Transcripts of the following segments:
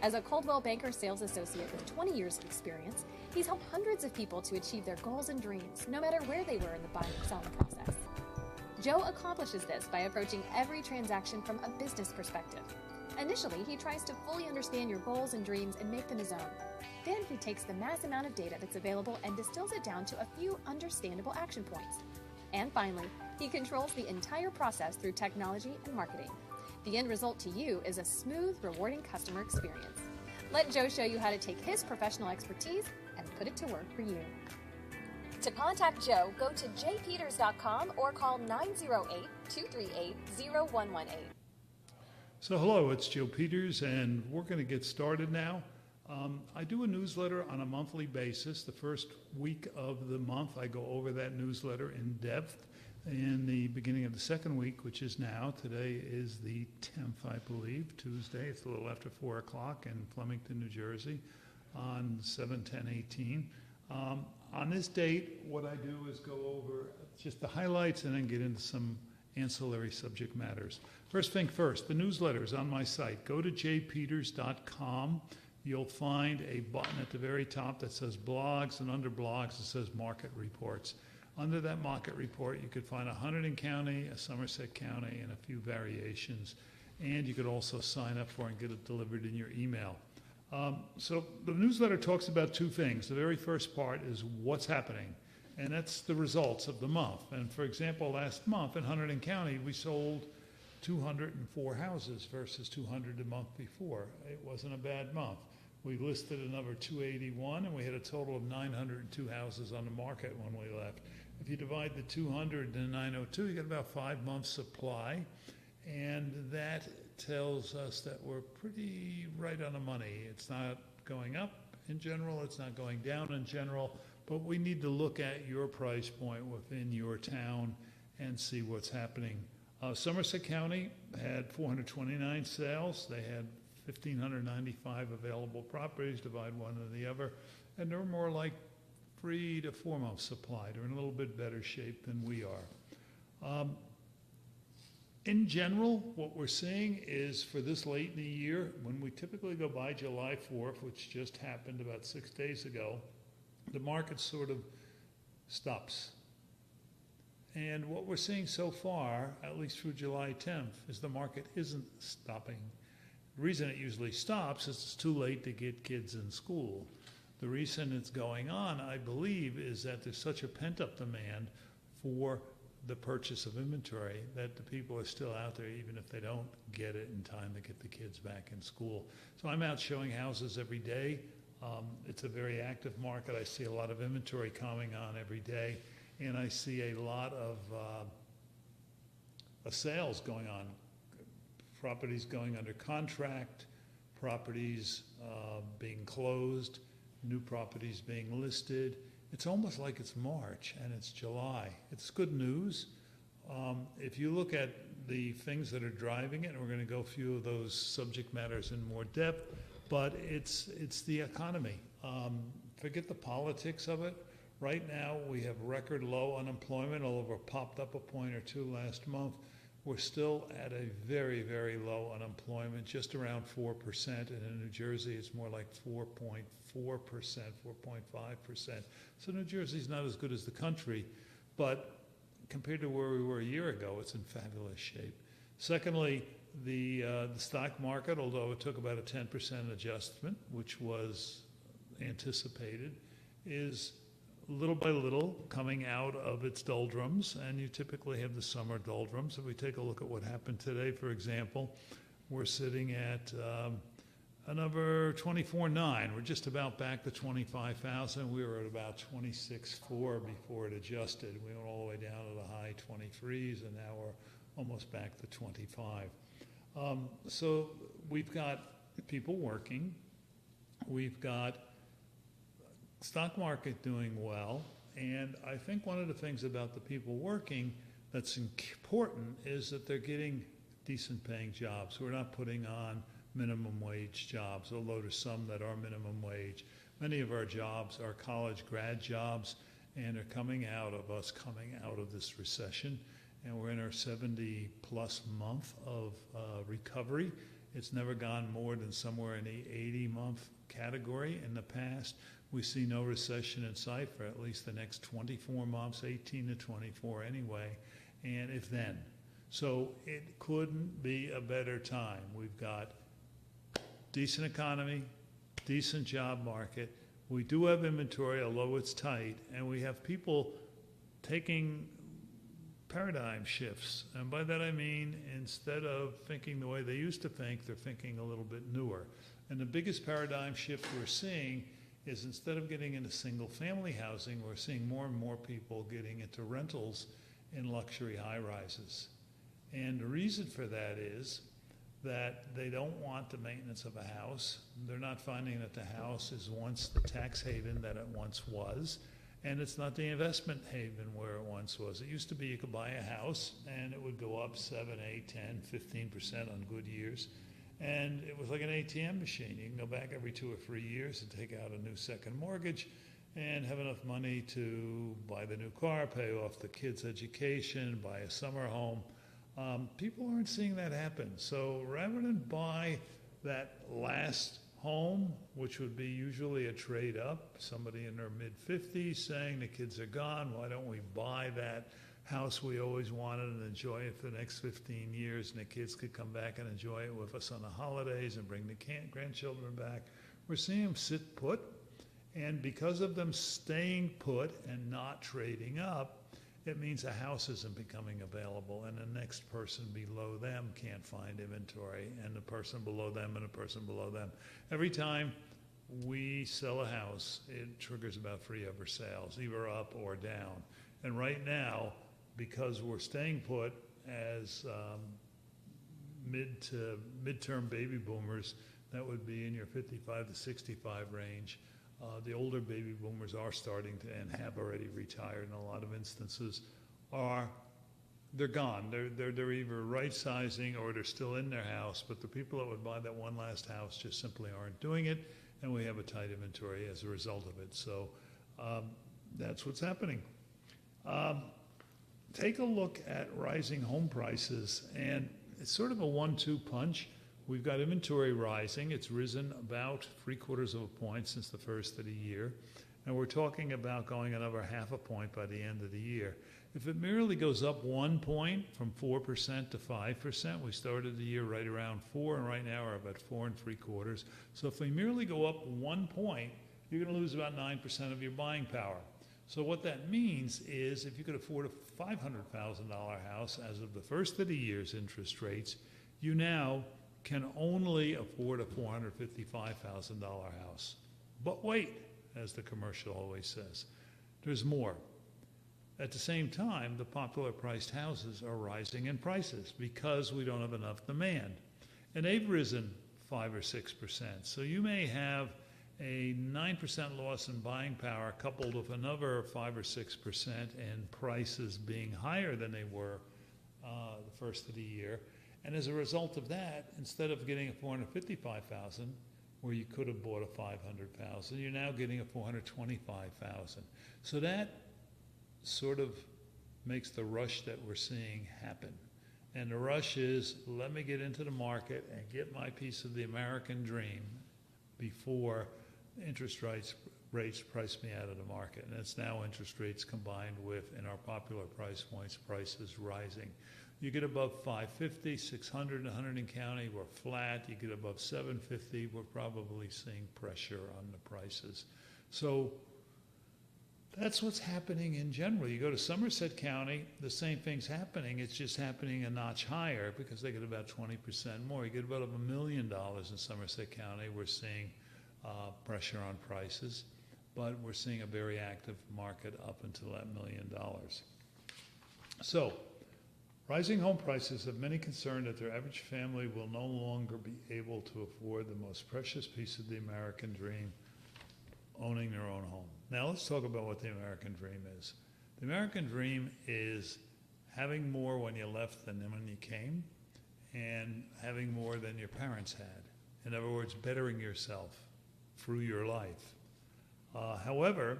As a Coldwell Banker sales associate with 20 years of experience, he's helped hundreds of people to achieve their goals and dreams, no matter where they were in the buying and selling process. Joe accomplishes this by approaching every transaction from a business perspective. Initially, he tries to fully understand your goals and dreams and make them his own. Then he takes the mass amount of data that's available and distills it down to a few understandable action points. And finally, he controls the entire process through technology and marketing. The end result to you is a smooth, rewarding customer experience. Let Joe show you how to take his professional expertise and put it to work for you. To contact Joe, go to jpeters.com or call 908-238-0118. So hello, it's Joe Peters, and we're going to get started now. I do a newsletter on a monthly basis. The first week of the month, I go over that newsletter in depth. In the beginning of the second week, which is now, today is the 10th, I believe, Tuesday. It's a little after 4 o'clock in Flemington, New Jersey on 7/10/18. On this date, what I do is go over just the highlights and then get into some ancillary subject matters. First thing first, the newsletter is on my site. Go to jpeters.com. You'll find a button at the very top that says blogs, and under blogs it says market reports. Under that market report, you could find a Hunterdon County, a Somerset County, and a few variations. And you could also sign up for and get it delivered in your email. So the newsletter talks about two things. The very first part is what's happening, and that's the results of the month. And for example, last month in Hunterdon County, we sold 204 houses versus 200 the month before. It wasn't a bad month. We listed another 281, and we had a total of 902 houses on the market when we left. If you divide the 200 and the 902, you get about 5 months supply, and that tells us that we're pretty right on the money. It's not going up in general, it's not going down in general, but we need to look at your price point within your town and see what's happening. Somerset County had 429 sales. They had 1,595 available properties, divide one to the other, and they're more like 3 to 4 months supply. They're in a little bit better shape than we are. In general, what we're seeing is for this late in the year, when we typically go by July 4th, which just happened about 6 days ago, the market sort of stops. And what we're seeing so far, at least through July 10th, is the market isn't stopping. The reason it usually stops is it's too late to get kids in school. The reason it's going on, I believe, is that there's such a pent-up demand for the purchase of inventory that the people are still out there even if they don't get it in time to get the kids back in school. So I'm out showing houses every day. It's a very active market. I see a lot of inventory coming on every day, and I see a lot of sales going on. Properties going under contract, properties being closed, new properties being listed. It's almost like it's March and it's July. It's good news. If you look at the things that are driving it, and we're going to go a few of those subject matters in more depth, but it's the economy. Forget the politics of it. Right now, we have record low unemployment, although it popped up a point or two last month. We're still at a very, very low unemployment, just around 4%, and in New Jersey it's more like 4.4%, 4.5%. So New Jersey's not as good as the country, but compared to where we were a year ago, it's in fabulous shape. Secondly, the stock market, although it took about a 10% adjustment, which was anticipated, is little by little coming out of its doldrums, and you typically have the summer doldrums. If we take a look at what happened today, for example, we're sitting at another 24.9. We're just about back to 25,000. We were at about 26.4 before it adjusted. We went all the way down to the high 23s, and now we're almost back to 25. So we've got people working. We've got stock market doing well, and I think one of the things about the people working that's important is that they're getting decent paying jobs. We're not putting on minimum wage jobs, although there's some that are minimum wage. Many of our jobs are college grad jobs, and are coming out of this recession, and we're in our 70 plus month of recovery, It's never gone more than somewhere in the 80-month category. In the past, we see no recession in sight for at least the next 24 months, 18 to 24 anyway, and if then. So it couldn't be a better time. We've got decent economy, decent job market. We do have inventory, although it's tight, and we have people taking paradigm shifts. And by that I mean, instead of thinking the way they used to think, they're thinking a little bit newer. And the biggest paradigm shift we're seeing is, instead of getting into single family housing, we're seeing more and more people getting into rentals in luxury high rises. And the reason for that is that they don't want the maintenance of a house. They're not finding that the house is once the tax haven that it once was, and it's not the investment haven where it once was. It used to be you could buy a house and it would go up 7, 8, 10, 15% on good years. And it was like an ATM machine. You can go back every 2 or 3 years and take out a new second mortgage and have enough money to buy the new car, pay off the kids' education, buy a summer home. People aren't seeing that happen. So rather than buy that last home, which would be usually a trade up, somebody in their mid-50s saying the kids are gone, why don't we buy that house we always wanted and enjoy it for the next 15 years, and the kids could come back and enjoy it with us on the holidays and bring the grandchildren back. We're seeing them sit put, and because of them staying put and not trading up, it means a house isn't becoming available, and the next person below them can't find inventory, and the person below them and the person below them. Every time we sell a house, it triggers about 3 other sales, either up or down. And right now, because we're staying put as midterm baby boomers, that would be in your 55 to 65 range. The older baby boomers are starting to, and have already retired in a lot of instances, they're gone. They're either right sizing or they're still in their house, but the people that would buy that one last house just simply aren't doing it, and we have a tight inventory as a result of it. So that's what's happening. Take a look at rising home prices, and it's sort of a 1-2 punch. We've got inventory rising. It's risen about 3/4 of a point since the first of the year. And we're talking about going another 1/2 point by the end of the year. If it merely goes up 1 point from 4% to 5%, we started the year right around 4, and right now we're about 4 3/4. So if we merely go up 1 point, you're going to lose about 9% of your buying power. So what that means is, if you could afford a $500,000 house as of the first of the year's interest rates, you now can only afford a $455,000 house. But wait, as the commercial always says, there's more. At the same time, the popular priced houses are rising in prices because we don't have enough demand. And they've risen 5 or 6%. So you may have a 9% loss in buying power coupled with another 5 or 6% in prices being higher than they were the first of the year. And as a result of that, instead of getting a $455,000, where you could have bought a $500,000, you're now getting a $425,000. So that sort of makes the rush that we're seeing happen. And the rush is, let me get into the market and get my piece of the American dream before interest rates price me out of the market. And it's now interest rates combined with, in our popular price points, prices rising. You get above 550, 600 in Hunterdon County, we're flat. You get above 750, we're probably seeing pressure on the prices. So that's what's happening in general. You go to Somerset County, the same thing's happening. It's just happening a notch higher because they get about 20% more. You get about $1 million in Somerset County. We're seeing pressure on prices, but we're seeing a very active market up until that $1 million. So, rising home prices have many concerned that their average family will no longer be able to afford the most precious piece of the American dream, owning their own home. Now let's talk about what the American dream is. The American dream is having more when you left than when you came, and having more than your parents had. In other words, bettering yourself through your life. However,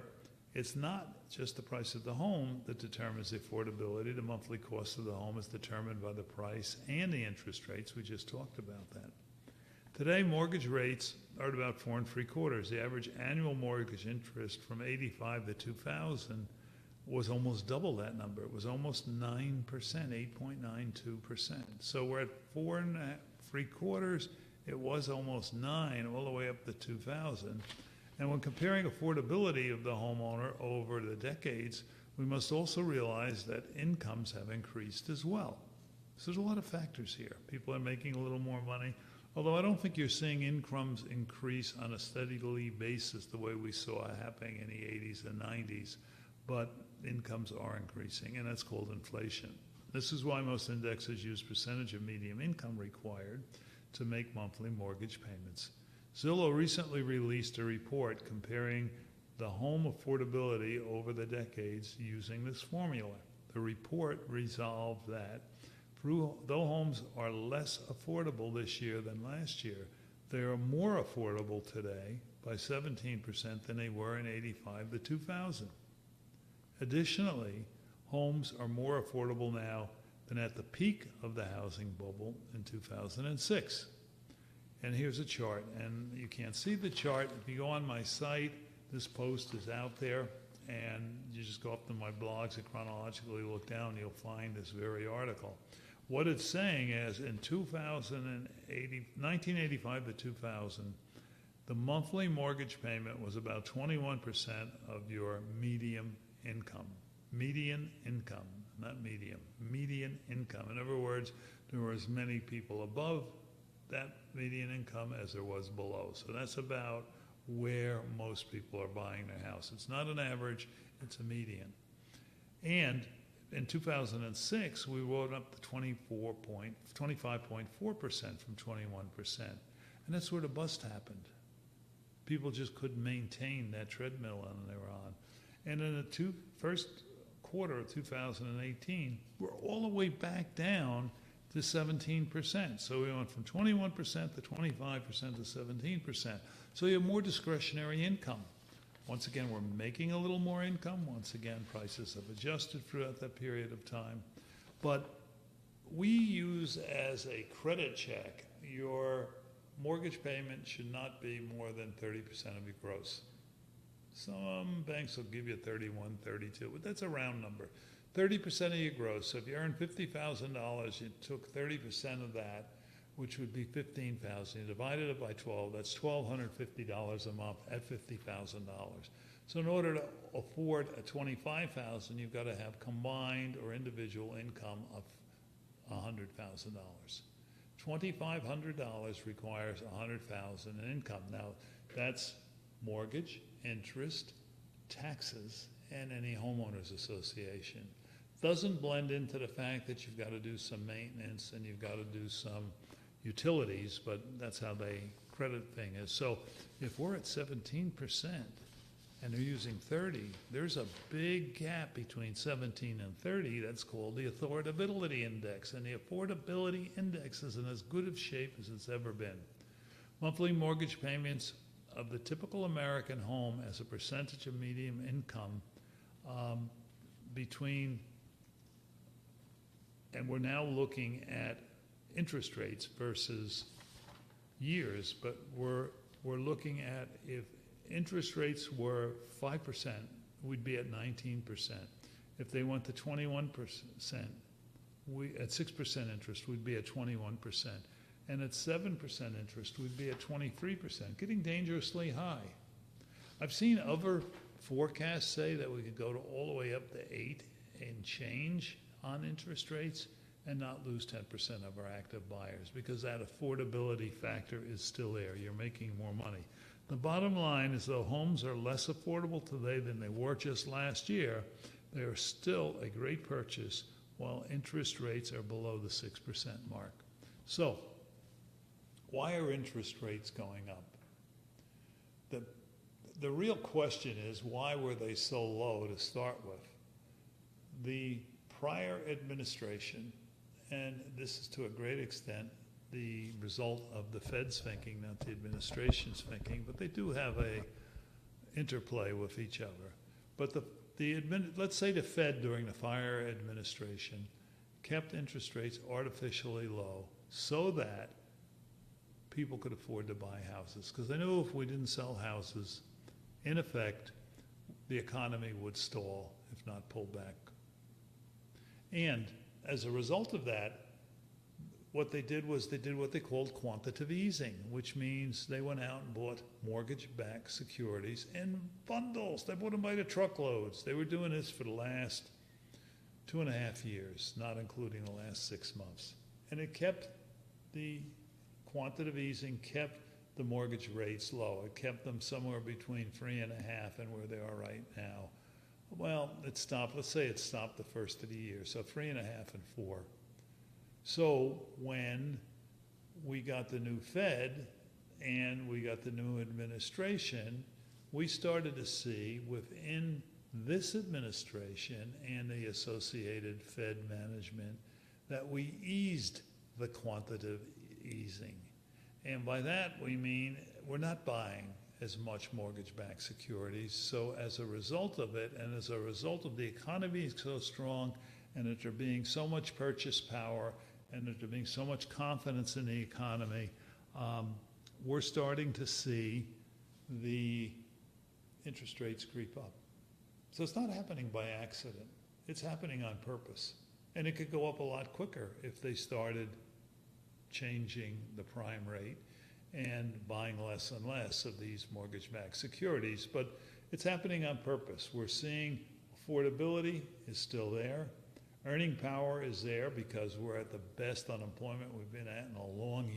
it's not just the price of the home that determines the affordability. The monthly cost of the home is determined by the price and the interest rates. We just talked about that. Today, mortgage rates are at about 4.75. The average annual mortgage interest from 85 to 2000 was almost double that number. It was almost 9%, 8.92%. So we're at 4.75. It was almost 9, all the way up to 2000. And when comparing affordability of the homeowner over the decades, we must also realize that incomes have increased as well. So there's a lot of factors here. People are making a little more money, although I don't think you're seeing incomes increase on a steadily basis the way we saw happening in the 80s and 90s. But incomes are increasing, and that's called inflation. This is why most indexes use percentage of median income required to make monthly mortgage payments. Zillow recently released a report comparing the home affordability over the decades using this formula. The report resolved that though homes are less affordable this year than last year, they are more affordable today by 17% than they were in 85 to 2000. Additionally, homes are more affordable now than at the peak of the housing bubble in 2006. And here's a chart, and you can't see the chart. If you go on my site, this post is out there, and you just go up to my blogs and chronologically look down, you'll find this very article. What it's saying is in 1985 to 2000, the monthly mortgage payment was about 21% of your median income. Median income, not medium, median income. In other words, there were as many people above that median income as there was below. So that's about where most people are buying their house. It's not an average, it's a median. And in 2006, we went up to 25.4% from 21%. And that's where the bust happened. People just couldn't maintain that treadmill they were on. And in the first quarter of 2018, we're all the way back down to 17%. So we went from 21% to 25% to 17%. So you have more discretionary income. Once again, we're making a little more income. Once again, prices have adjusted throughout that period of time. But we use as a credit check, your mortgage payment should not be more than 30% of your gross. Some banks will give you 31, 32, but that's a round number. 30% of your gross. So if you earn $50,000, you took 30% of that, which would be $15,000. You divided it by 12, that's $1,250 a month at $50,000. So in order to afford a $25,000, you've got to have combined or individual income of $100,000. $2,500 requires $100,000 in income. Now, that's mortgage, interest, taxes, and any homeowners association. Doesn't blend into the fact that you've got to do some maintenance and you've got to do some utilities, but that's how the credit thing is. So if we're at 17% and they're using 30, there's a big gap between 17 and 30. That's called the affordability index, and the affordability index is in as good of shape as it's ever been. Monthly mortgage payments of the typical American home as a percentage of median income and we're now looking at interest rates versus years, but we're looking at if interest rates were 5%, we'd be at 19%. If they went to 21%, at 6% interest, we'd be at 21%. And at 7% interest, we'd be at 23%, getting dangerously high. I've seen other forecasts say that we could go to all the way up to 8 and change on interest rates and not lose 10% of our active buyers, because that affordability factor is still there. You're making more money. The bottom line is, though homes are less affordable today than they were just last year, they are still a great purchase while interest rates are below the 6% mark. So, why are interest rates going up? The real question is, why were they so low to start with? The prior administration, and this is to a great extent the result of the Fed's thinking, not the administration's thinking, but they do have a interplay with each other. But let's say the Fed during the prior administration kept interest rates artificially low so that people could afford to buy houses. Because they knew if we didn't sell houses, in effect, the economy would stall, if not pull back. And as a result of that, what they did was they did what they called quantitative easing, which means they went out and bought mortgage-backed securities in bundles. They bought them by the truckloads. They were doing this for the last 2.5 years, not including the last 6 months. And it kept the quantitative easing, kept the mortgage rates low. It kept them somewhere between 3.5 and where they are right now. Well, it stopped. Let's say it stopped the first of the year, so 3.5 and 4. So when we got the new Fed and we got the new administration, we started to see within this administration and the associated Fed management that we eased the quantitative easing. And by that we mean we're not buying as much mortgage-backed securities. So as a result of it, and as a result of the economy so strong, and that there being so much purchase power, and that there being so much confidence in the economy, we're starting to see the interest rates creep up. So it's not happening by accident. It's happening on purpose. And it could go up a lot quicker if they started changing the prime rate and buying less and less of these mortgage-backed securities. But it's happening on purpose. We're seeing affordability is still there. Earning power is there because we're at the best unemployment we've been at in a long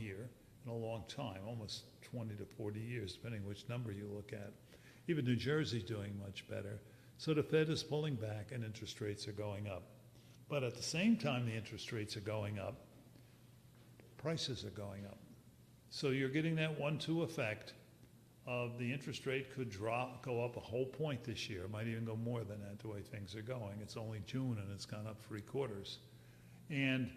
time, almost 20 to 40 years, depending which number you look at. Even New Jersey's doing much better. So the Fed is pulling back and interest rates are going up. But at the same time the interest rates are going up, prices are going up. So you're getting that 1-2 effect of the interest rate could go up a whole point this year. It might even go more than that the way things are going. It's only June and it's gone up 3/4. And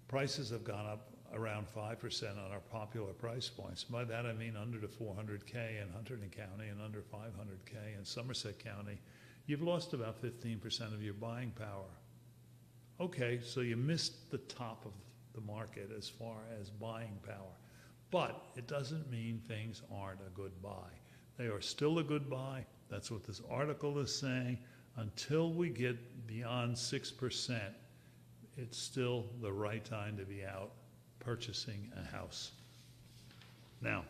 prices have gone up around 5% on our popular price points. By that I mean under the 400K in Hunterdon County and under 500K in Somerset County. You've lost about 15% of your buying power. Okay, so you missed the top of the market as far as buying power. But it doesn't mean things aren't a good buy. They are still a good buy. That's what this article is saying. Until we get beyond 6%, it's still the right time to be out purchasing a house. Now,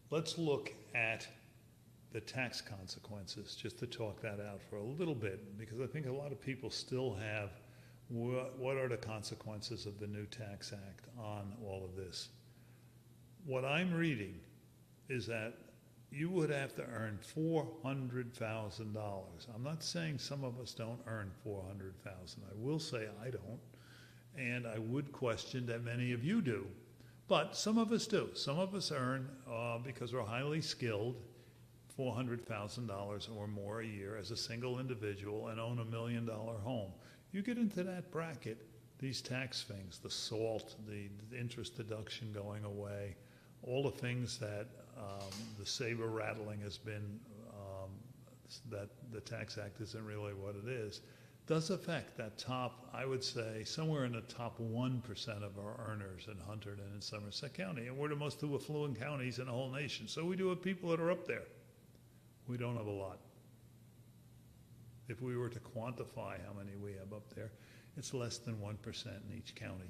let's look at the tax consequences, just to talk that out for a little bit, because I think a lot of people still have what are the consequences of the new Tax Act on all of this. What I'm reading is that you would have to earn $400,000. I'm not saying some of us don't earn $400,000. I will say I don't, and I would question that many of you do. But some of us do. Some of us earn, because we're highly skilled, $400,000 or more a year as a single individual and own $1 million home. You get into that bracket, these tax things, the SALT, the interest deduction going away, all the things that the saber rattling has been, that the Tax Act isn't really what it is, does affect that top, I would say, somewhere in the top 1% of our earners in Hunterdon and Somerset County. And we're the most affluent counties in the whole nation. So we do have people that are up there. We don't have a lot. If we were to quantify how many we have up there, it's less than 1% in each county.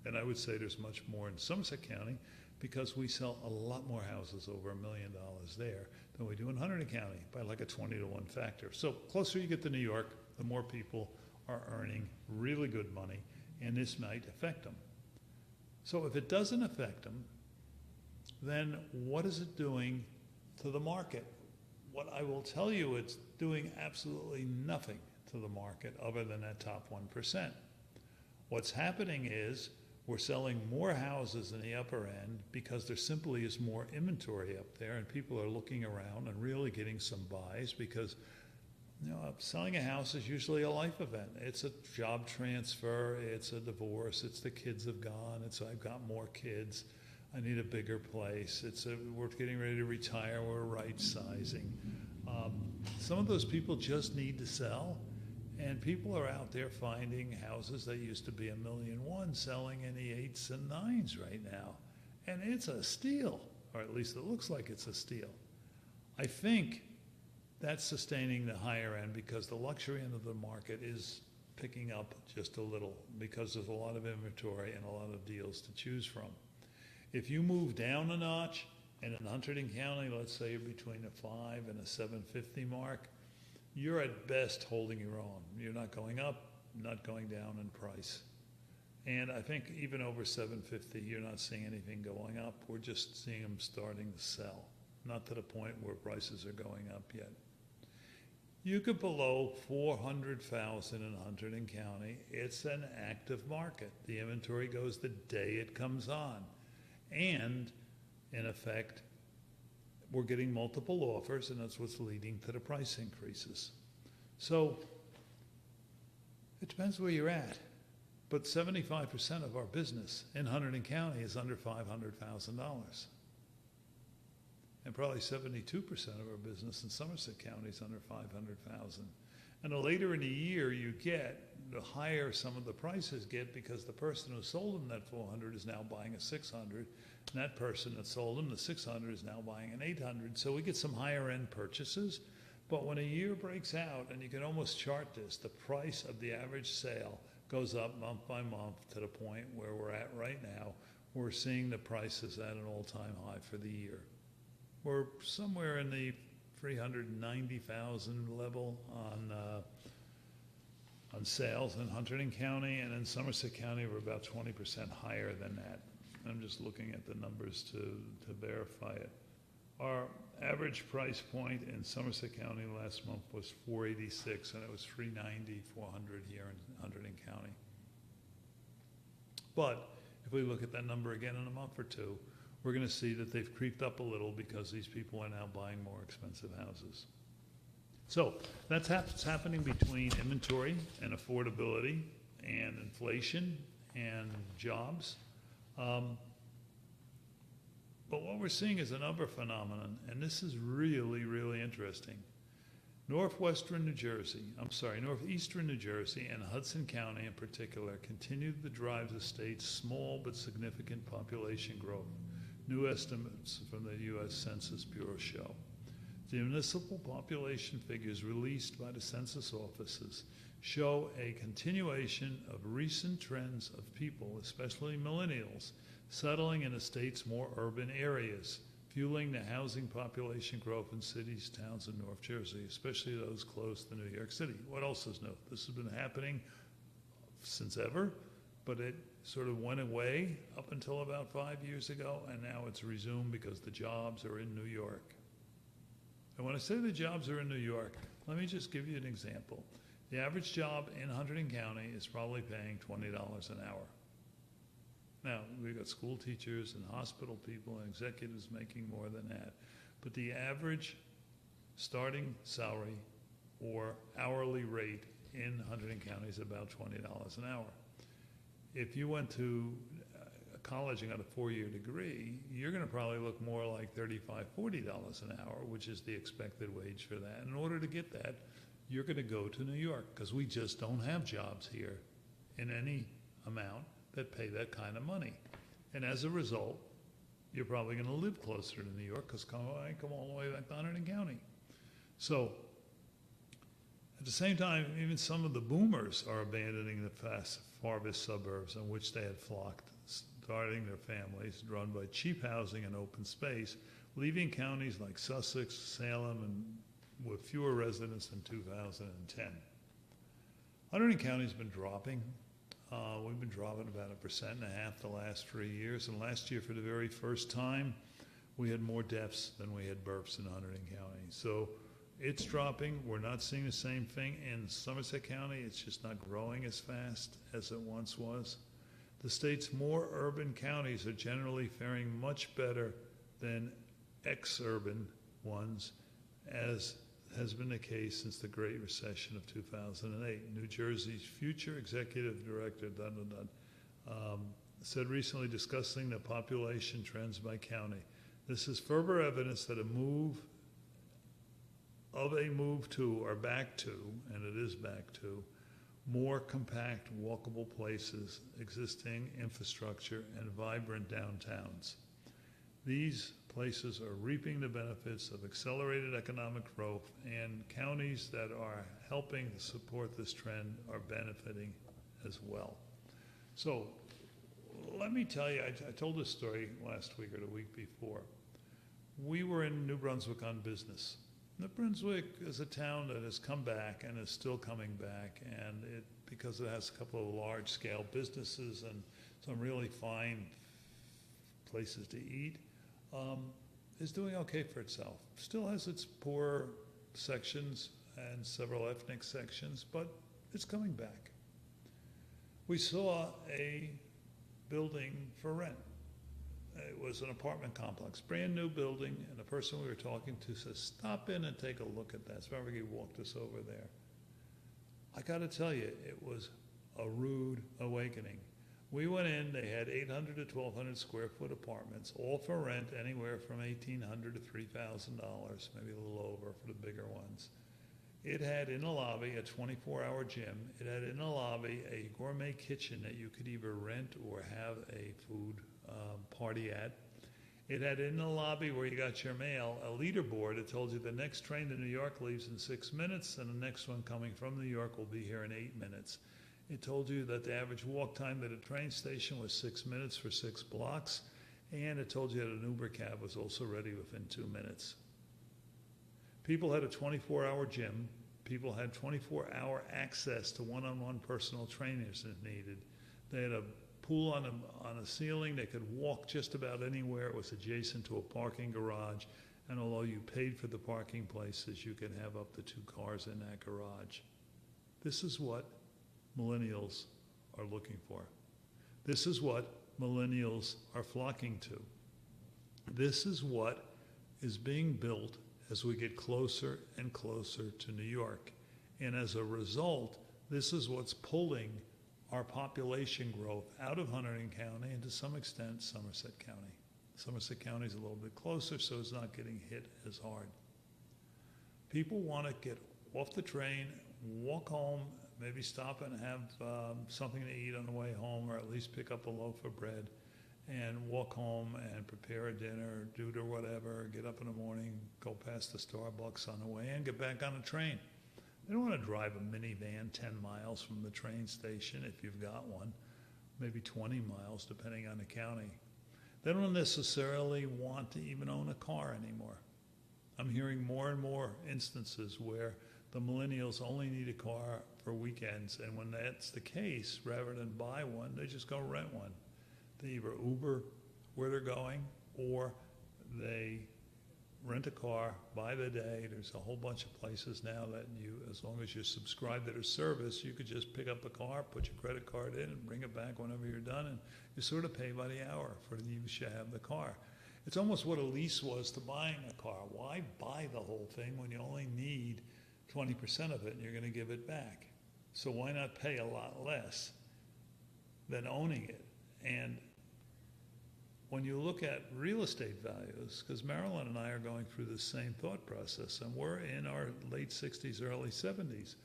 And I would say there's much more in Somerset County because we sell a lot more houses over $1 million there than we do in Hunterdon County by like a 20-to-1 factor. So closer you get to New York, the more people are earning really good money, and this might affect them. So if it doesn't affect them, then what is it doing to the market? What I will tell you, it's doing absolutely nothing to the market other than that top 1%. What's happening is we're selling more houses in the upper end because there simply is more inventory up there and people are looking around and really getting some buys because selling a house is usually a life event. It's a job transfer, it's a divorce, it's the kids have gone, it's I've got more kids, I need a bigger place, we're getting ready to retire, we're right sizing. Some of those people just need to sell, And people are out there finding houses that used to be $1.1 million selling in the 8s and 9s right now. And it's a steal, or at least it looks like it's a steal. I think that's sustaining the higher end because the luxury end of the market is picking up just a little because there's a lot of inventory and a lot of deals to choose from. If you move down a notch, and in Hunterdon County, let's say you're between a 5 and a 750 mark, you're at best holding your own. You're not going up, not going down in price. And I think even over 750, you're not seeing anything going up. We're just seeing them starting to sell, not to the point where prices are going up yet. You get below 400,000 in Hunterdon County, it's an active market. The inventory goes the day it comes on. And in effect, we're getting multiple offers, and that's what's leading to the price increases. So it depends where you're at. But 75% of our business in Hunterdon County is under $500,000. And probably 72% of our business in Somerset County is under $500,000. And the later in the year you get, the higher some of the prices get because the person who sold them that 400 is now buying a 600, and that person that sold them the 600 is now buying an 800. So we get some higher end purchases. But when a year breaks out, and you can almost chart this, the price of the average sale goes up month by month to the point where we're at right now. We're seeing the prices at an all-time high for the year. We're somewhere in the 390,000 level on sales in Hunterdon County, and in Somerset County we're about 20% higher than that. I'm just looking at the numbers to verify it. Our average price point in Somerset County last month was $486, and it was $390, $400 here in Hunterdon County. But if we look at that number again in a month or two, we're going to see that they've creeped up a little because these people are now buying more expensive houses. So that's what's happening between inventory and affordability and inflation and jobs. But what we're seeing is another phenomenon, and this is really, really interesting. Northeastern New Jersey and Hudson County in particular continue to drive the state's small but significant population growth. New estimates from the U.S. Census Bureau show. The municipal population figures released by the census offices show a continuation of recent trends of people, especially millennials, settling in the state's more urban areas, fueling the housing population growth in cities, towns in North Jersey, especially those close to New York City. What else is new? This has been happening since ever, but it sort of went away up until about 5 years ago, and now it's resumed because the jobs are in New York. And when I say the jobs are in New York, let me just give you an example. The average job in Hunterdon County is probably paying $20 an hour. Now, we've got school teachers and hospital people and executives making more than that. But the average starting salary or hourly rate in Hunterdon County is about $20 an hour. If you went to college and got a 4-year degree, you're going to probably look more like $35, $40 an hour, which is the expected wage for that. In order to get that, you're going to go to New York because we just don't have jobs here in any amount that pay that kind of money. And as a result, you're probably going to live closer to New York because I come all the way back to Hunterdon County. So at the same time, even some of the boomers are abandoning the farthest suburbs in which they had flocked, starting their families, run by cheap housing and open space, leaving counties like Sussex, Salem, and with fewer residents than 2010. Hunterdon County's been dropping. We've been dropping about 1.5% the last 3 years, and last year, for the very first time, we had more deaths than we had births in Hunterdon County. So it's dropping. We're not seeing the same thing in Somerset County. It's just not growing as fast as it once was. The state's more urban counties are generally faring much better than ex-urban ones, as has been the case since the Great Recession of 2008. New Jersey's future executive director, said recently, discussing the population trends by county, this is further evidence that a move to, or back to, and it is back to, more compact, walkable places, existing infrastructure, and vibrant downtowns. These places are reaping the benefits of accelerated economic growth, and counties that are helping to support this trend are benefiting as well. So let me tell you, I told this story last week or the week before. We were in New Brunswick on business. New Brunswick is a town that has come back and is still coming back, and because it has a couple of large-scale businesses and some really fine places to eat, is doing okay for itself. Still has its poor sections and several ethnic sections, but it's coming back. We saw a building for rent. It was an apartment complex, brand new building, and the person we were talking to says, stop in and take a look at that. So remember, he walked us over there. I got to tell you, it was a rude awakening. We went in, they had 800 to 1,200 square foot apartments, all for rent, anywhere from $1,800 to $3,000, maybe a little over for the bigger ones. It had in the lobby a 24-hour gym. It had in the lobby a gourmet kitchen that you could either rent or have a food party at. It had in the lobby where you got your mail a leaderboard that told you the next train to New York leaves in 6 minutes and the next one coming from New York will be here in 8 minutes. It told you that the average walk time to the train station was 6 minutes for 6 blocks, and it told you that an Uber cab was also ready within 2 minutes. People had a 24-hour gym. People had 24-hour access to one-on-one personal trainers if needed. They had a pool on a ceiling. They could walk just about anywhere. It was adjacent to a parking garage, and although you paid for the parking places, you could have up to 2 cars in that garage. This is what millennials are looking for. This is what millennials are flocking to. This is what is being built as we get closer and closer to New York. And as a result, this is what's pulling our population growth out of Hunterdon County and to some extent Somerset County. Somerset County is a little bit closer, so it's not getting hit as hard. People want to get off the train, walk home, maybe stop and have something to eat on the way home, or at least pick up a loaf of bread and walk home and prepare a dinner, do or whatever, get up in the morning, go past the Starbucks on the way and get back on a train. They don't want to drive a minivan 10 miles from the train station if you've got one, maybe 20 miles depending on the county. They don't necessarily want to even own a car anymore. I'm hearing more and more instances where the millennials only need a car for weekends, and when that's the case, rather than buy one, they just go rent one. They either Uber where they're going, or they rent a car by the day. There's a whole bunch of places now that you, as long as you're subscribed to their service, you could just pick up a car, put your credit card in, and bring it back whenever you're done, and you sort of pay by the hour for the use you have the car. It's almost what a lease was to buying a car. Why buy the whole thing when you only need 20% of it and you're going to give it back? So why not pay a lot less than owning it? And when you look at real estate values, because Marilyn and I are going through the same thought process, and we're in our late 60s, early 70s,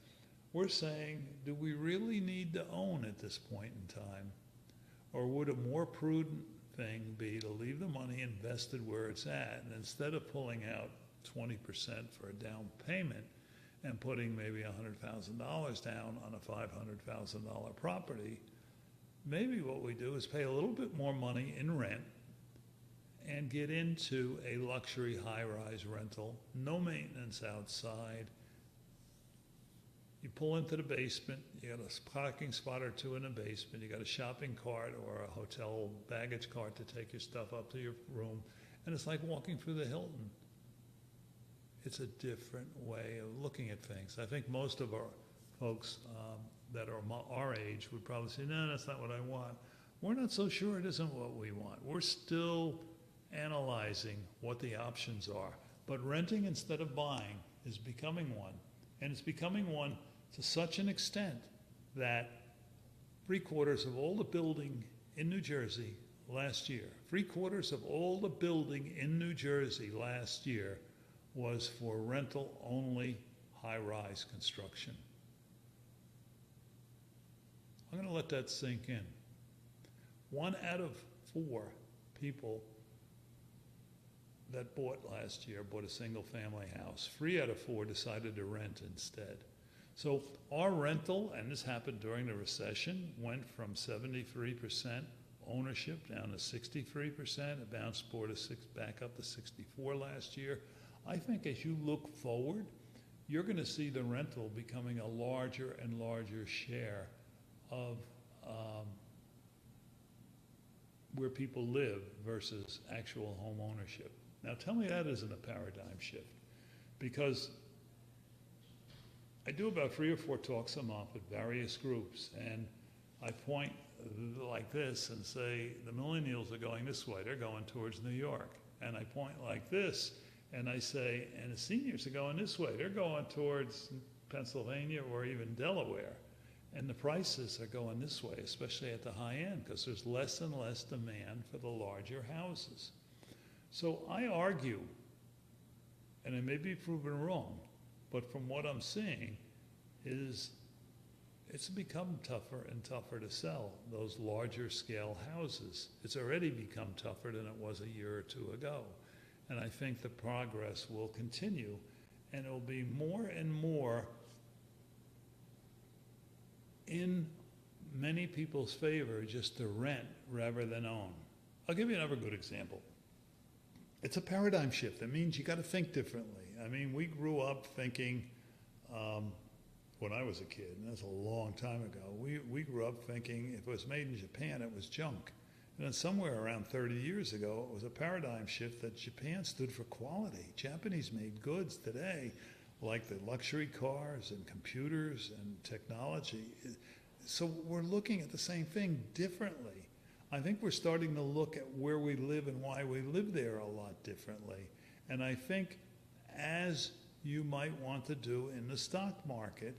we're saying, do we really need to own at this point in time? Or would a more prudent thing be to leave the money invested where it's at, and instead of pulling out 20% for a down payment and putting maybe $100,000 down on a $500,000 property, maybe what we do is pay a little bit more money in rent and get into a luxury high-rise rental, no maintenance outside. You pull into the basement, you got a parking spot or two in the basement, you got a shopping cart or a hotel baggage cart to take your stuff up to your room, and it's like walking through the Hilton. It's a different way of looking at things. I think most of our folks that are our age would probably say, no, that's not what I want. We're not so sure it isn't what we want. We're still analyzing what the options are. But renting instead of buying is becoming one. And it's becoming one to such an extent that 3/4 of all the building in New Jersey last year, 3/4 of all the building in New Jersey last year was for rental-only high-rise construction. I'm going to let that sink in. 1 out of 4 people that bought last year bought a single family house. 3 out of 4 decided to rent instead. So our rental, and this happened during the recession, went from 73% ownership down to 63%. It bounced back up to 64 last year. I think as you look forward, you're going to see the rental becoming a larger and larger share of where people live versus actual home ownership. Now tell me that isn't a paradigm shift, because I do about 3 or 4 talks a month with various groups, and I point like this and say, the millennials are going this way, they're going towards New York. And I point like this and I say, and the seniors are going this way, they're going towards Pennsylvania or even Delaware. And the prices are going this way, especially at the high end, because there's less and less demand for the larger houses. So I argue, and I may be proven wrong, but from what I'm seeing is it's become tougher and tougher to sell those larger scale houses. It's already become tougher than it was a year or 2 ago. And I think the progress will continue, and it will be more and more in many people's favor just to rent rather than own. I'll give you another good example. It's a paradigm shift. It means you got to think differently. I mean, we grew up thinking, when I was a kid, and that's a long time ago, we grew up thinking if it was made in Japan, it was junk. And then somewhere around 30 years ago, it was a paradigm shift that Japan stood for quality. Japanese made goods today, like the luxury cars and computers and technology. So we're looking at the same thing differently. I think we're starting to look at where we live and why we live there a lot differently. And I think, as you might want to do in the stock market,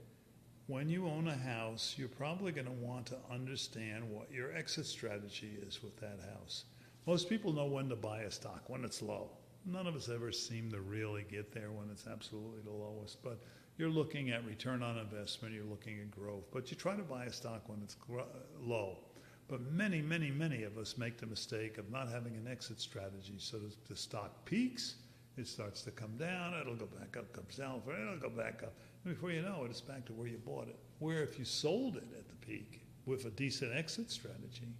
when you own a house, you're probably going to want to understand what your exit strategy is with that house. Most people know when to buy a stock, when it's low. None of us ever seem to really get there when it's absolutely the lowest, but you're looking at return on investment, you're looking at growth, but you try to buy a stock when it's low. But many, many, many of us make the mistake of not having an exit strategy. So the stock peaks, it starts to come down, it'll go back up, comes down, it'll go back up. And before you know it, it's back to where you bought it. Where if you sold it at the peak with a decent exit strategy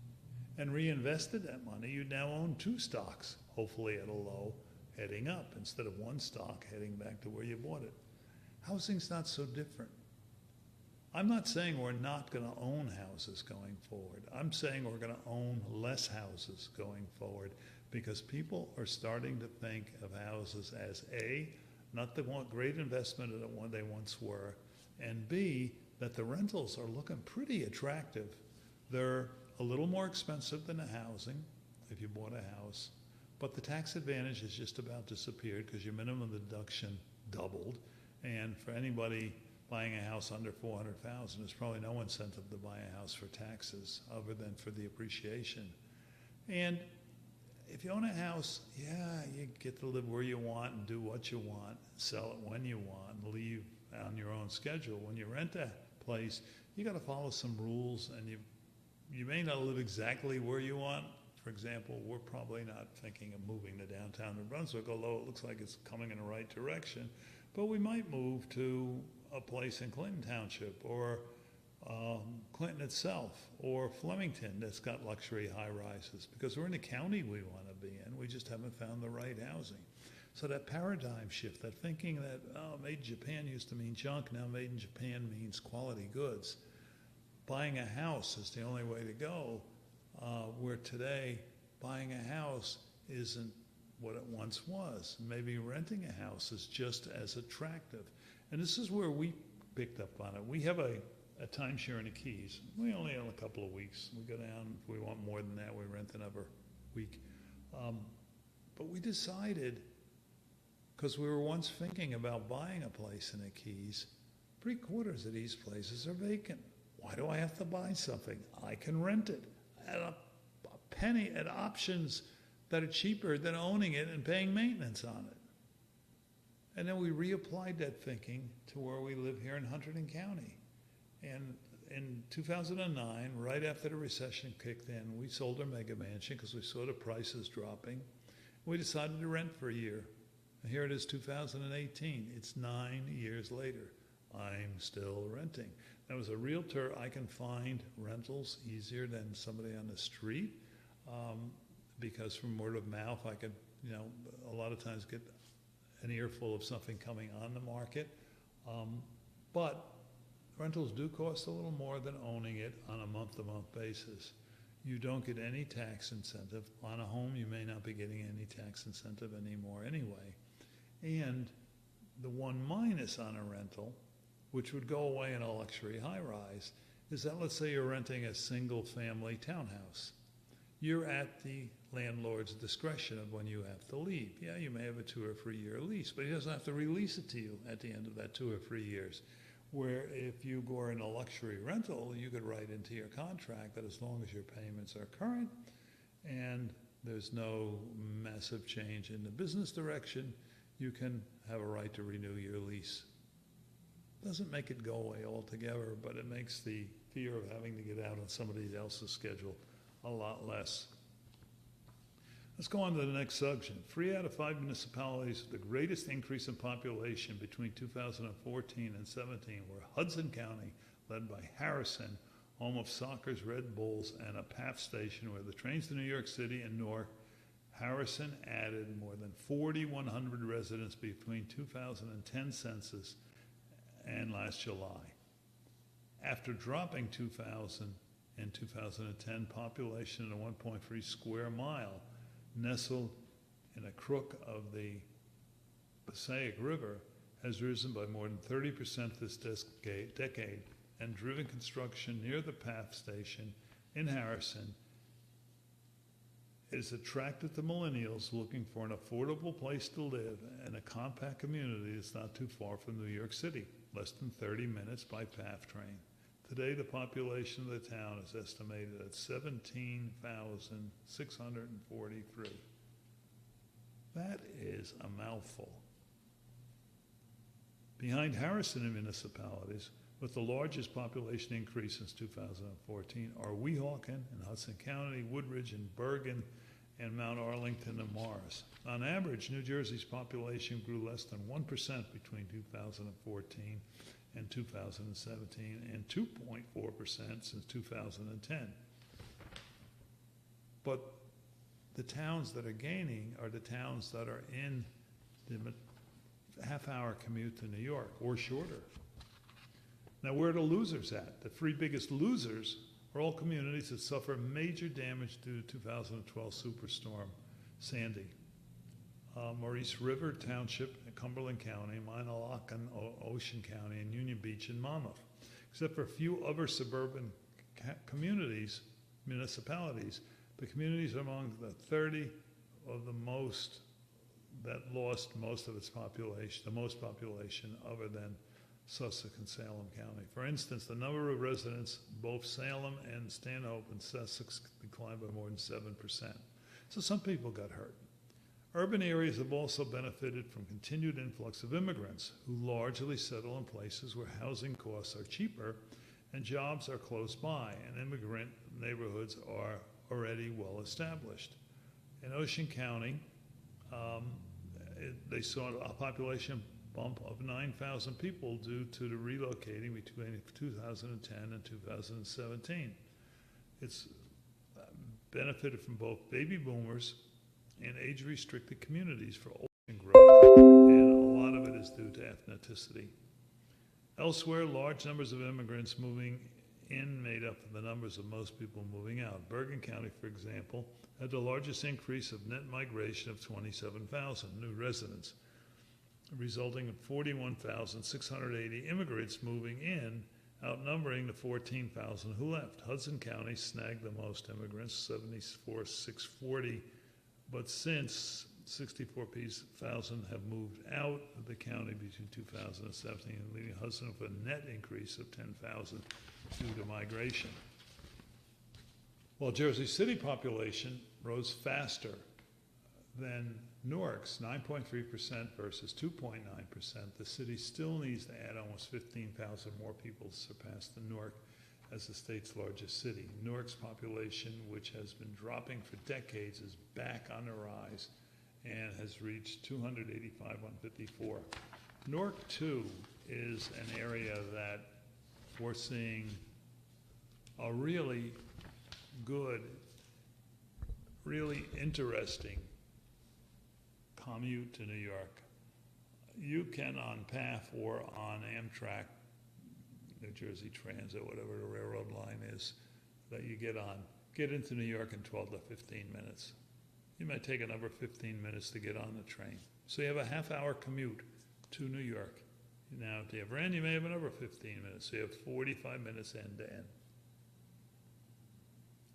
and reinvested that money, you now own 2 stocks, hopefully at a low, heading up, instead of 1 stock heading back to where you bought it. Housing's not so different. I'm not saying we're not going to own houses going forward. I'm saying we're going to own less houses going forward, because people are starting to think of houses as A, not the great investment that they once were, and B, that the rentals are looking pretty attractive. They're a little more expensive than the housing if you bought a house, but the tax advantage has just about disappeared because your minimum deduction doubled, and for anybody buying a house under $400,000, there's probably no incentive to buy a house for taxes other than for the appreciation. And if you own a house, yeah, you get to live where you want and do what you want, sell it when you want, and leave on your own schedule. When you rent a place, you got to follow some rules, and you may not live exactly where you want. For example, we're probably not thinking of moving to downtown New Brunswick, although it looks like it's coming in the right direction. But we might move to a place in Clinton Township, or Clinton itself, or Flemington that's got luxury high-rises, because we're in the county we want to be in. We just haven't found the right housing. So that paradigm shift, that thinking that made in Japan used to mean junk, now made in Japan means quality goods. Buying a house is the only way to go, where today buying a house isn't what it once was. Maybe renting a house is just as attractive. And this is where we picked up on it. We have a timeshare in the Keys. We only own a couple of weeks. We go down, if we want more than that, we rent another week. But we decided, because we were once thinking about buying a place in the Keys, 3/4 of these places are vacant. Why do I have to buy something? I can rent it at a penny, at options that are cheaper than owning it and paying maintenance on it. And then we reapplied that thinking to where we live here in Hunterdon County. And in 2009, right after the recession kicked in, we sold our mega mansion because we saw the prices dropping. We decided to rent for a year. And here it is, 2018. It's 9 years later. I'm still renting. Now, as a realtor, I can find rentals easier than somebody on the street because from word of mouth, I could, a lot of times get an earful of something coming on the market. But rentals do cost a little more than owning it on a month-to-month basis. You don't get any tax incentive. On a home, you may not be getting any tax incentive anymore anyway. And the one minus on a rental, which would go away in a luxury high-rise, is that let's say you're renting a single-family townhouse. You're at the landlord's discretion of when you have to leave. Yeah, you may have a 2 or 3 year lease, but he doesn't have to release it to you at the end of that 2 or 3 years. Where if you go in a luxury rental, you could write into your contract that as long as your payments are current and there's no massive change in the business direction, you can have a right to renew your lease. Doesn't make it go away altogether, but it makes the fear of having to get out on somebody else's schedule a lot less. Let's go on to the next section. 3 out of 5 municipalities with the greatest increase in population between 2014 and 17 were Hudson County, led by Harrison, home of soccer's Red Bulls and a PATH station where the trains to New York City and Newark. Harrison added more than 4,100 residents between 2010 census and last July. After dropping 2000 and 2010 population in a 1.3 square mile, nestled in a crook of the Passaic River, has risen by more than 30% this decade and driven construction near the PATH station in Harrison. It has attracted the millennials looking for an affordable place to live and a compact community that's not too far from New York City, less than 30 minutes by PATH train. Today, the population of the town is estimated at 17,643. That is a mouthful. Behind Harrison and municipalities, with the largest population increase since 2014, are Weehawken and Hudson County, Woodridge and Bergen, and Mount Arlington and Morris. On average, New Jersey's population grew less than 1% between 2014 and 2017, and 2.4% since 2010. But the towns that are gaining are the towns that are in the half-hour commute to New York or shorter. Now, where are the losers at? The 3 biggest losers are all communities that suffer major damage due to 2012 superstorm Sandy. Maurice River Township in Cumberland County, Minnetonka, Ocean County, and Union Beach in Monmouth. Except for a few other suburban communities, municipalities, the communities among the 30 of the most that lost most of its population, the most population other than Sussex and Salem County. For instance, the number of residents, both Salem and Stanhope and Sussex, declined by more than 7%. So some people got hurt. Urban areas have also benefited from continued influx of immigrants who largely settle in places where housing costs are cheaper and jobs are close by, and immigrant neighborhoods are already well established. In Ocean County, they saw a population bump of 9,000 people due to the relocating between 2010 and 2017. It's benefited from both baby boomers and age-restricted communities for ocean growth, and a lot of it is due to ethnicity. Elsewhere, large numbers of immigrants moving in made up the numbers of most people moving out. Bergen County, for example, had the largest increase of net migration of 27,000 new residents, resulting in 41,680 immigrants moving in, outnumbering the 14,000 who left. Hudson County snagged the most immigrants, 74,640, but since 64,000 have moved out of the county between 2017, leaving Hudson with a net increase of 10,000 due to migration. While Jersey City population rose faster than Newark's, 9.3% versus 2.9%, the city still needs to add almost 15,000 more people to surpass the Newark as the state's largest city. Newark's population, which has been dropping for decades, is back on the rise and has reached 285 on 54. Newark, too, is an area that we're seeing a really good, really interesting commute to New York. You can, on PATH or on Amtrak, New Jersey Transit, whatever the railroad line is that you get into New York in 12 to 15 minutes. You might take another 15 minutes to get on the train. So you have a half-hour commute to New York. Now, at the other end, you may have another 15 minutes. So you have 45 minutes end to end.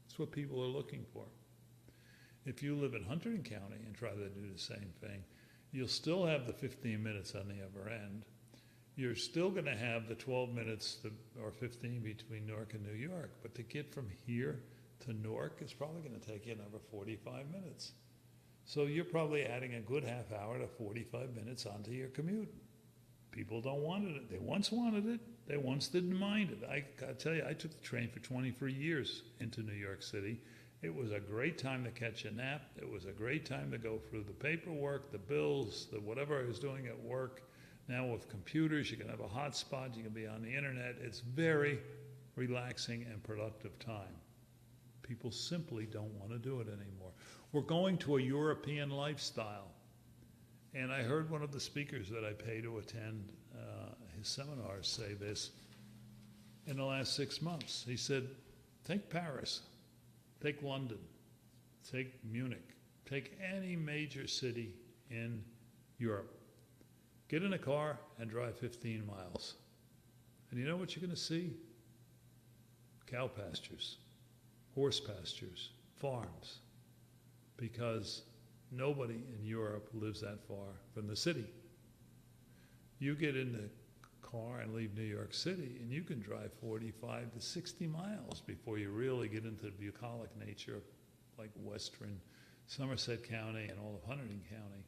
That's what people are looking for. If you live in Hunterdon County and try to do the same thing, you'll still have the 15 minutes on the other end. You're still going to have the 12 minutes or 15 between Newark and New York, but to get from here to Newark is probably going to take you another 45 minutes. So you're probably adding a good half hour to 45 minutes onto your commute. People don't want it. They once wanted it. They once didn't mind it. I gotta tell you, I took the train for 23 years into New York City. It was a great time to catch a nap. It was a great time to go through the paperwork, the bills, the whatever I was doing at work. Now with computers, you can have a hotspot, you can be on the internet. It's very relaxing and productive time. People simply don't want to do it anymore. We're going to a European lifestyle. And I heard one of the speakers that I pay to attend his seminars say this in the last 6 months. He said, take Paris, take London, take Munich, take any major city in Europe. Get in a car and drive 15 miles. And you know what you're going to see? Cow pastures, horse pastures, farms. Because nobody in Europe lives that far from the city. You get in the car and leave New York City, and you can drive 45 to 60 miles before you really get into the bucolic nature of like western Somerset County and all of Hunterdon County.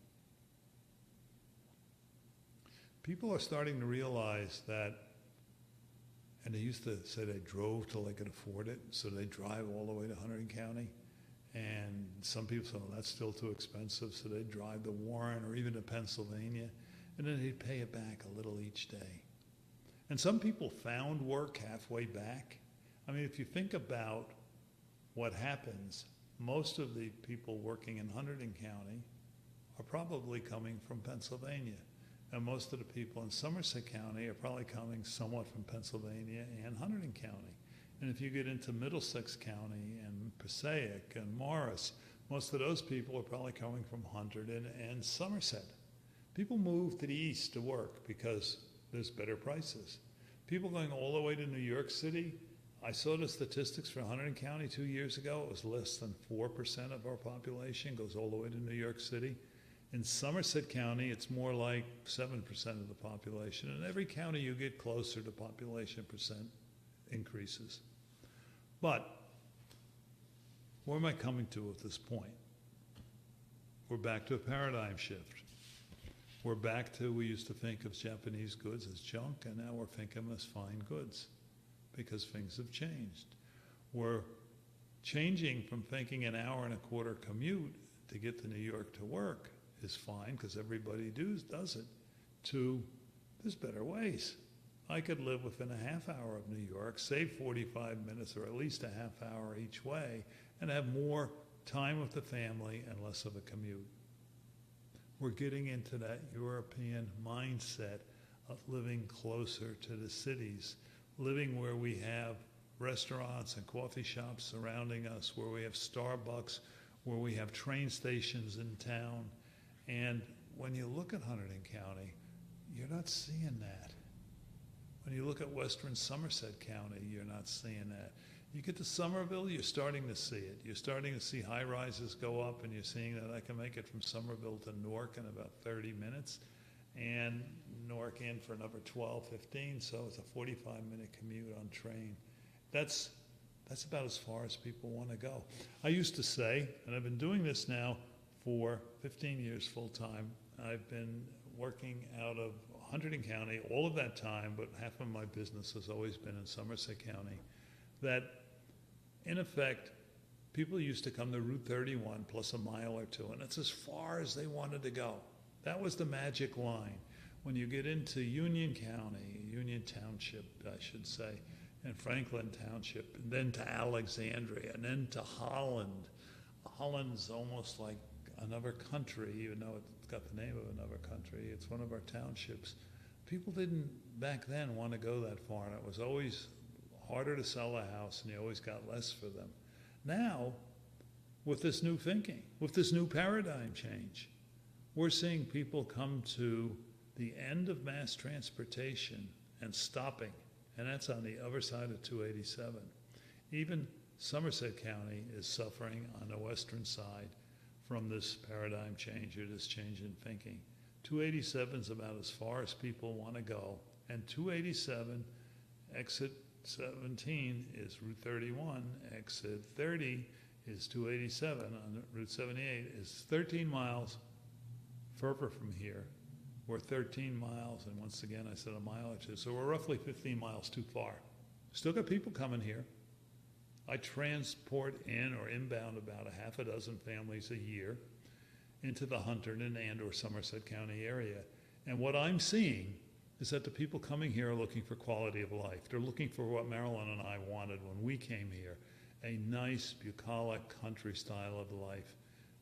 People are starting to realize that, and they used to say they drove till they could afford it, so they drive all the way to Hunterdon County. And some people say, oh, that's still too expensive, so they drive to Warren or even to Pennsylvania, and then they pay it back a little each day. And some people found work halfway back. I mean, if you think about what happens, most of the people working in Hunterdon County are probably coming from Pennsylvania. And most of the people in Somerset County are probably coming somewhat from Pennsylvania and Hunterdon County. And if you get into Middlesex County and Passaic and Morris, most of those people are probably coming from Hunterdon and Somerset. People move to the east to work because there's better prices. People going all the way to New York City, I saw the statistics for Hunterdon County 2 years ago. It was less than 4% of our population goes all the way to New York City. In Somerset County, it's more like 7% of the population. In every county you get closer, the population percent increases. But where am I coming to at this point? We're back to a paradigm shift. We're back to, we used to think of Japanese goods as junk, and now we're thinking as fine goods because things have changed. We're changing from thinking an hour and a quarter commute to get to New York to work is fine because everybody does it, to there's better ways. I could live within a half hour of New York, save 45 minutes or at least a half hour each way, and have more time with the family and less of a commute. We're getting into that European mindset of living closer to the cities, living where we have restaurants and coffee shops surrounding us, where we have Starbucks, where we have train stations in town. And when you look at Hunterdon County, you're not seeing that. When you look at western Somerset County, you're not seeing that. You get to Somerville, you're starting to see it. You're starting to see high rises go up, and you're seeing that I can make it from Somerville to Newark in about 30 minutes, and Newark in for another 12, 15, so it's a 45-minute commute on train. That's about as far as people want to go. I used to say, and I've been doing this now for 15 years full-time, I've been working out of Hunterdon County all of that time, but half of my business has always been in Somerset County. that, in effect, people used to come to Route 31 plus a mile or two, and it's as far as they wanted to go. That was the magic line. When you get into Union County, Union Township, I should say, and Franklin Township, and then to Alexandria, and then to Holland. Holland's almost like another country, even though it's got the name of another country. It's one of our townships. People didn't back then want to go that far, and it was always harder to sell a house, and you always got less for them. Now, with this new thinking, with this new paradigm change, we're seeing people come to the end of mass transportation and stopping, and that's on the other side of 287. Even Somerset County is suffering on the western side from this paradigm change or this change in thinking. 287 is about as far as people want to go, and 287, exit 17 is Route 31, exit 30 is 287, on Route 78 is 13 miles further from here. We're 13 miles, and once again I said a mile or two, so we're roughly 15 miles too far. Still got people coming here. I transport in or inbound about a half a dozen families a year into the Hunterdon and or Somerset County area. And what I'm seeing is that the people coming here are looking for quality of life. They're looking for what Marilyn and I wanted when we came here, a nice, bucolic country style of life.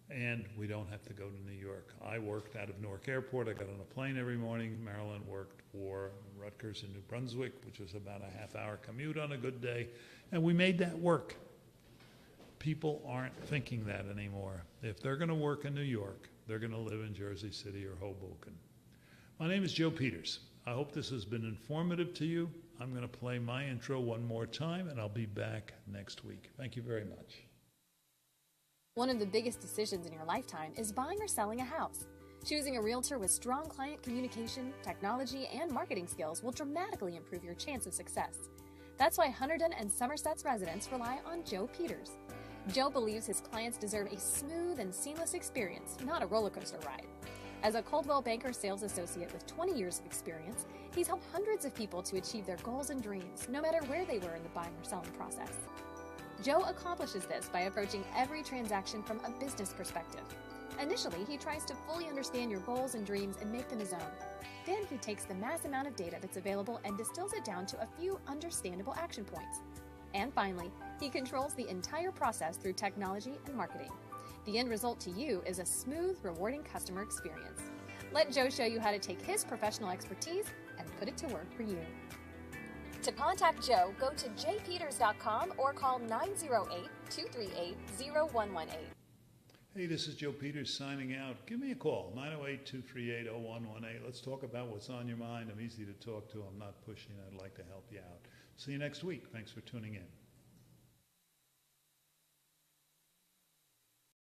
And we don't have to go to New York. I worked out of Newark Airport. I got on a plane every morning. Marilyn worked for Rutgers in New Brunswick, which was about a half-hour commute on a good day. And we made that work. People aren't thinking that anymore. If they're going to work in New York, they're going to live in Jersey City or Hoboken. My name is Joe Peters. I hope this has been informative to you. I'm going to play my intro one more time, and I'll be back next week. Thank you very much. One of the biggest decisions in your lifetime is buying or selling a house. Choosing a realtor with strong client communication, technology, and marketing skills will dramatically improve your chance of success. That's why Hunterdon and Somerset's residents rely on Joe Peters. Joe believes his clients deserve a smooth and seamless experience, not a roller coaster ride. As a Coldwell Banker sales associate with 20 years of experience, he's helped hundreds of people to achieve their goals and dreams, no matter where they were in the buying or selling process. Joe accomplishes this by approaching every transaction from a business perspective. Initially, he tries to fully understand your goals and dreams and make them his own. Then he takes the mass amount of data that's available and distills it down to a few understandable action points. And finally, he controls the entire process through technology and marketing. The end result to you is a smooth, rewarding customer experience. Let Joe show you how to take his professional expertise and put it to work for you. To contact Joe, go to jpeters.com or call 908-238-0118. Hey, this is Joe Peters signing out. Give me a call, 908-238-0118. Let's talk about what's on your mind. I'm easy to talk to. I'm not pushing. I'd like to help you out. See you next week. Thanks for tuning in.